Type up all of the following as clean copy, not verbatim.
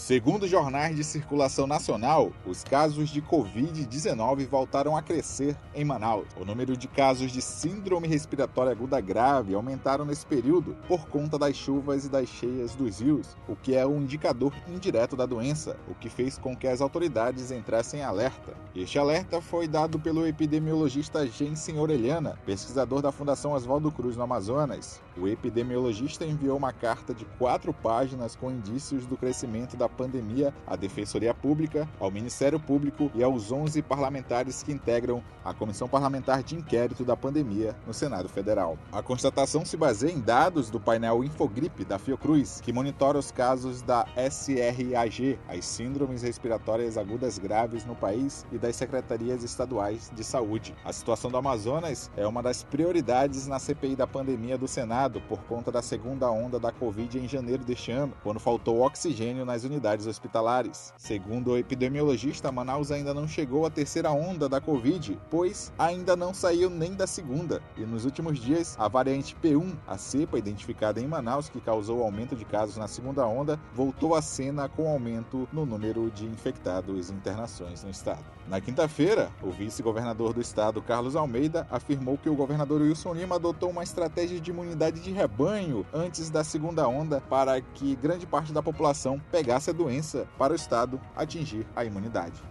Segundo jornais de circulação nacional, os casos de Covid-19 voltaram a crescer em Manaus. O número de casos de síndrome respiratória aguda grave aumentaram nesse período por conta das chuvas e das cheias dos rios, o que é um indicador indireto da doença, o que fez com que as autoridades entrassem em alerta. Este alerta foi dado pelo epidemiologista Jensen Orellana, pesquisador da Fundação Oswaldo Cruz no Amazonas. O epidemiologista enviou uma carta de 4 páginas com indícios do crescimento da pandemia à Defensoria Pública, ao Ministério Público e aos 11 parlamentares que integram a Comissão Parlamentar de Inquérito da Pandemia no Senado Federal. A constatação se baseia em dados do painel Infogripe da Fiocruz, que monitora os casos da SRAG, as Síndromes Respiratórias Agudas Graves no país, e das Secretarias Estaduais de Saúde. A situação do Amazonas é uma das prioridades na CPI da pandemia do Senado por conta da segunda onda da Covid em janeiro deste ano, quando faltou oxigênio nas unidades hospitalares. Segundo o epidemiologista, Manaus ainda não chegou à terceira onda da Covid, pois ainda não saiu nem da segunda. E nos últimos dias, a variante P1, a cepa identificada em Manaus que causou aumento de casos na segunda onda, voltou à cena com aumento no número de infectados e internações no estado. Na quinta-feira, o vice-governador do estado, Carlos Almeida, afirmou que o governador Wilson Lima adotou uma estratégia de imunidade de rebanho antes da segunda onda para que grande parte da população pegasse a doença para o estado atingir a imunidade.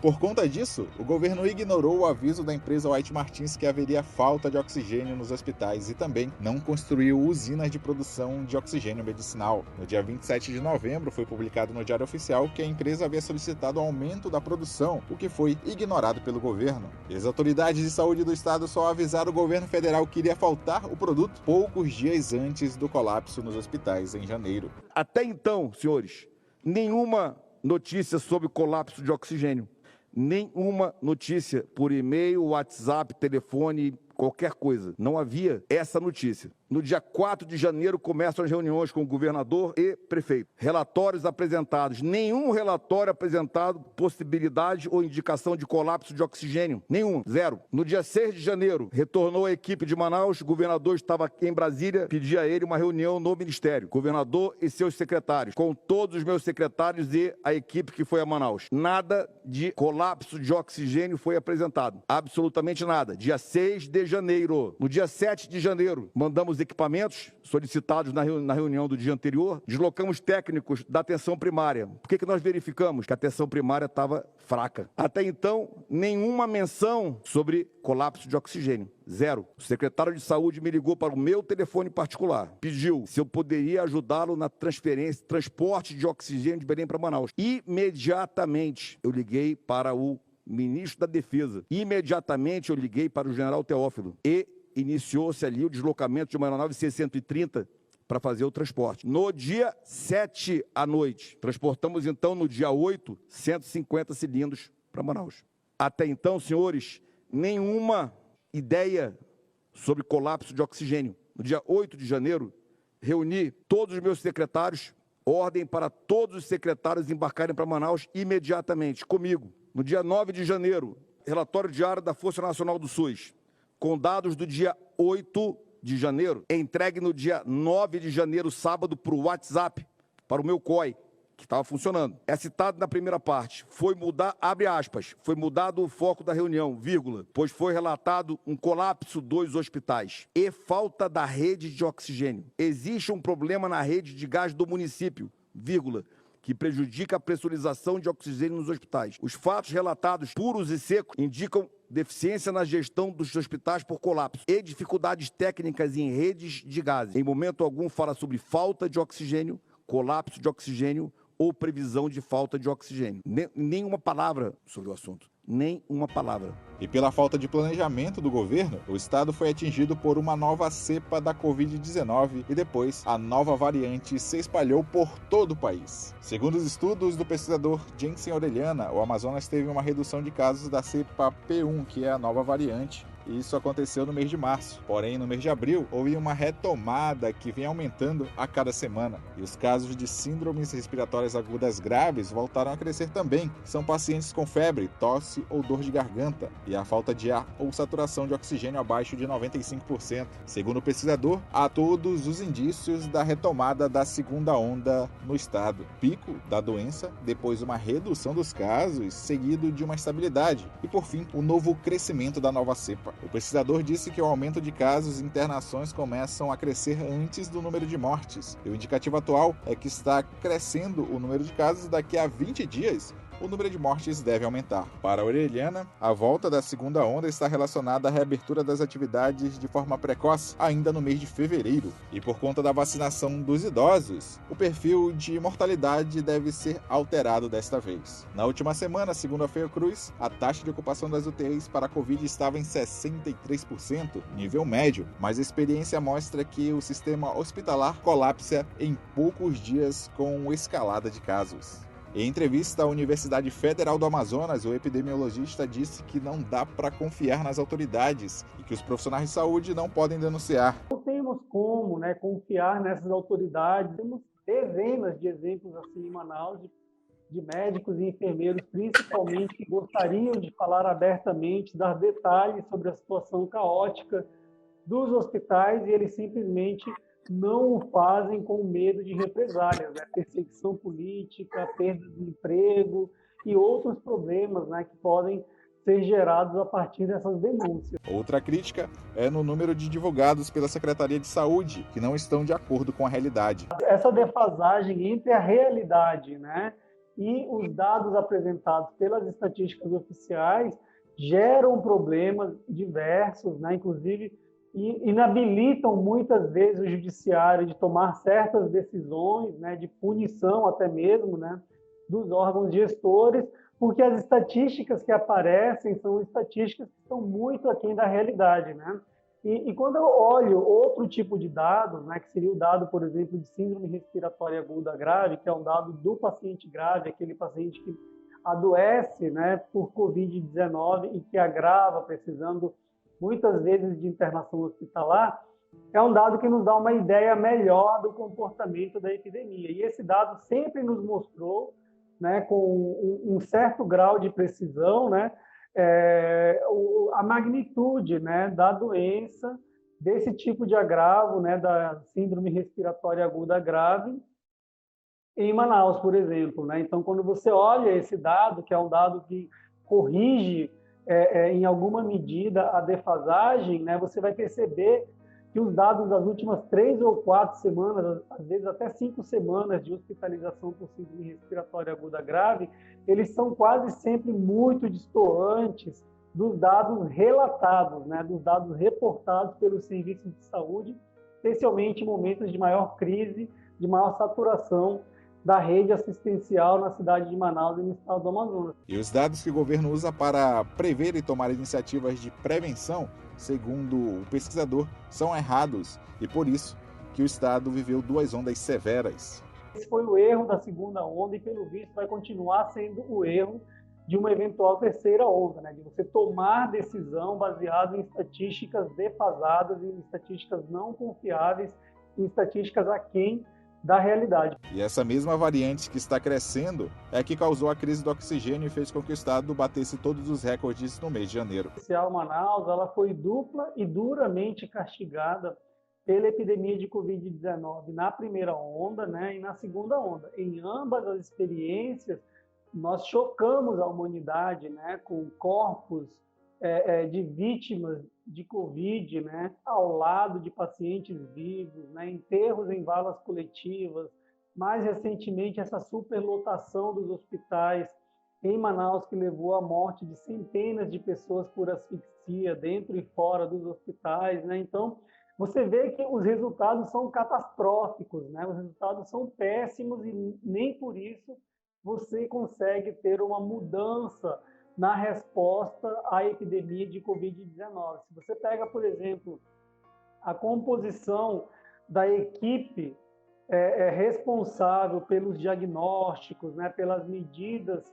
Por conta disso, o governo ignorou o aviso da empresa White Martins que haveria falta de oxigênio nos hospitais e também não construiu usinas de produção de oxigênio medicinal. No dia 27 de novembro, foi publicado no Diário Oficial que a empresa havia solicitado aumento da produção, o que foi ignorado pelo governo. E as autoridades de saúde do estado só avisaram o governo federal que iria faltar o produto poucos dias antes do colapso nos hospitais em janeiro. Até então, senhores, nenhuma notícia sobre colapso de oxigênio. Nenhuma notícia por e-mail, WhatsApp, telefone, qualquer coisa. Não havia essa notícia. No dia 4 de janeiro começam as reuniões com o governador e prefeito. Relatórios apresentados. Nenhum relatório apresentado possibilidade ou indicação de colapso de oxigênio. Nenhum. Zero. No dia 6 de janeiro, retornou a equipe de Manaus. O governador estava aqui em Brasília. Pedi a ele uma reunião no ministério. Governador e seus secretários. Com todos os meus secretários e a equipe que foi a Manaus. Nada de colapso de oxigênio foi apresentado. Absolutamente nada. Dia 6 de janeiro. No dia 7 de janeiro, mandamos equipamentos solicitados na reunião do dia anterior, deslocamos técnicos da atenção primária. Por que nós verificamos que a atenção primária estava fraca? Até então, nenhuma menção sobre colapso de oxigênio. Zero. O secretário de saúde me ligou para o meu telefone particular, pediu se eu poderia ajudá-lo na transporte de oxigênio de Belém para Manaus. Imediatamente, eu liguei para o ministro da Defesa. Imediatamente, eu liguei para o general Teófilo e iniciou-se ali o deslocamento de uma aeronave C-130 para fazer o transporte. No dia 7 à noite, transportamos então no dia 8, 150 cilindros para Manaus. Até então, senhores, nenhuma ideia sobre colapso de oxigênio. No dia 8 de janeiro, reuni todos os meus secretários, ordem para todos os secretários embarcarem para Manaus imediatamente, comigo. No dia 9 de janeiro, relatório diário da Força Nacional do SUS, com dados do dia 8 de janeiro, entregue no dia 9 de janeiro, sábado, para o WhatsApp, para o meu COI, que estava funcionando. É citado na primeira parte, foi mudar, abre aspas, foi mudado o foco da reunião, vírgula, pois foi relatado um colapso dos hospitais e falta da rede de oxigênio. Existe um problema na rede de gás do município, vírgula, que prejudica a pressurização de oxigênio nos hospitais. Os fatos relatados, puros e secos, indicam deficiência na gestão dos hospitais por colapso e dificuldades técnicas em redes de gases. Em momento algum fala sobre falta de oxigênio, colapso de oxigênio ou previsão de falta de oxigênio. Nenhuma palavra sobre o assunto. Nem uma palavra. E pela falta de planejamento do governo, o estado foi atingido por uma nova cepa da Covid-19 e depois a nova variante se espalhou por todo o país. Segundo os estudos do pesquisador Jensen Orellana, o Amazonas teve uma redução de casos da cepa P1, que é a nova variante, e isso aconteceu no mês de março. Porém, no mês de abril, houve uma retomada que vem aumentando a cada semana. E os casos de síndromes respiratórias agudas graves voltaram a crescer também. São pacientes com febre, tosse ou dor de garganta, e a falta de ar ou saturação de oxigênio abaixo de 95%. Segundo o pesquisador, há todos os indícios da retomada da segunda onda no estado. Pico da doença, depois uma redução dos casos, seguido de uma estabilidade, e por fim, o novo crescimento da nova cepa. O pesquisador disse que o aumento de casos e internações começam a crescer antes do número de mortes. E o indicativo atual é que está crescendo o número de casos, e daqui a 20 dias o número de mortes deve aumentar. Para a Aureliana, a volta da segunda onda está relacionada à reabertura das atividades de forma precoce, ainda no mês de fevereiro. E por conta da vacinação dos idosos, o perfil de mortalidade deve ser alterado desta vez. Na última semana, segundo a Fiocruz, a taxa de ocupação das UTIs para a Covid estava em 63%, nível médio, mas a experiência mostra que o sistema hospitalar colapsa em poucos dias com escalada de casos. Em entrevista à Universidade Federal do Amazonas, o epidemiologista disse que não dá para confiar nas autoridades e que os profissionais de saúde não podem denunciar. Não temos como, confiar nessas autoridades. Temos dezenas de exemplos assim em Manaus de médicos e enfermeiros, principalmente, que gostariam de falar abertamente, dar detalhes sobre a situação caótica dos hospitais, e eles simplesmente não o fazem com medo de represálias, perseguição política, perda de emprego e outros problemas que podem ser gerados a partir dessas denúncias. Outra crítica é no número de divulgados pela Secretaria de Saúde, que não estão de acordo com a realidade. Essa defasagem entre a realidade, e os dados apresentados pelas estatísticas oficiais geram problemas diversos, inclusive e inabilitam muitas vezes o judiciário de tomar certas decisões, de punição até mesmo, dos órgãos gestores, porque as estatísticas que aparecem são estatísticas que estão muito aquém da realidade, E quando eu olho outro tipo de dados, que seria o dado, por exemplo, de síndrome respiratória aguda grave, que é um dado do paciente grave, aquele paciente que adoece, por Covid-19 e que agrava, precisando muitas vezes de internação hospitalar, é um dado que nos dá uma ideia melhor do comportamento da epidemia. E esse dado sempre nos mostrou, com um certo grau de precisão, a magnitude da doença, desse tipo de agravo, da síndrome respiratória aguda grave, em Manaus, por exemplo. Então, quando você olha esse dado, que é um dado que corrige em alguma medida a defasagem, você vai perceber que os dados das últimas 3 ou 4 semanas, às vezes até 5 semanas de hospitalização por síndrome respiratória aguda grave, eles são quase sempre muito distantes dos dados relatados, dos dados reportados pelos serviços de saúde, especialmente em momentos de maior crise, de maior saturação da rede assistencial na cidade de Manaus e no estado do Amazonas. E os dados que o governo usa para prever e tomar iniciativas de prevenção, segundo o pesquisador, são errados, e por isso que o estado viveu 2 ondas severas. Esse foi o erro da segunda onda e, pelo visto, vai continuar sendo o erro de uma eventual terceira onda, de você tomar decisão baseada em estatísticas defasadas, em estatísticas não confiáveis, em estatísticas aquém da realidade. E essa mesma variante que está crescendo é que causou a crise do oxigênio e fez com que o estado batesse todos os recordes no mês de janeiro. A Manaus, ela foi dupla e duramente castigada pela epidemia de Covid-19 na primeira onda, e na segunda onda. Em ambas as experiências, nós chocamos a humanidade, com corpos de vítimas de Covid, ao lado de pacientes vivos, enterros em valas coletivas, mais recentemente essa superlotação dos hospitais em Manaus, que levou à morte de centenas de pessoas por asfixia dentro e fora dos hospitais. Então, você vê que os resultados são catastróficos, os resultados são péssimos e nem por isso você consegue ter uma mudança na resposta à epidemia de Covid-19. Se você pega, por exemplo, a composição da equipe responsável pelos diagnósticos, pelas medidas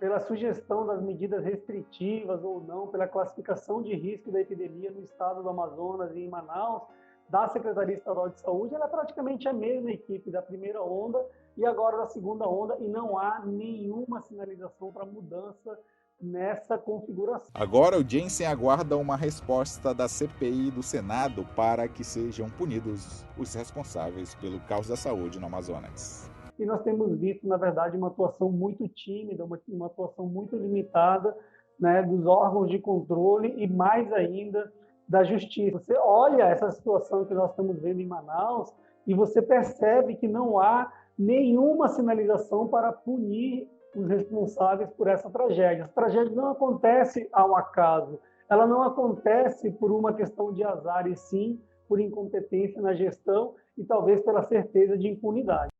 pela sugestão das medidas restritivas ou não, pela classificação de risco da epidemia no estado do Amazonas e em Manaus, da Secretaria Estadual de Saúde, ela é praticamente a mesma equipe da primeira onda e agora da segunda onda, e não há nenhuma sinalização para mudança nessa configuração. Agora o Jensen aguarda uma resposta da CPI do Senado para que sejam punidos os responsáveis pelo caos da saúde no Amazonas. E nós temos visto, na verdade, uma atuação muito tímida, uma atuação muito limitada, né, dos órgãos de controle e, mais ainda, da justiça. Você olha essa situação que nós estamos vendo em Manaus e você percebe que não há nenhuma sinalização para punir os responsáveis por essa tragédia. Essa tragédia não acontece ao acaso, ela não acontece por uma questão de azar, e sim por incompetência na gestão e talvez pela certeza de impunidade.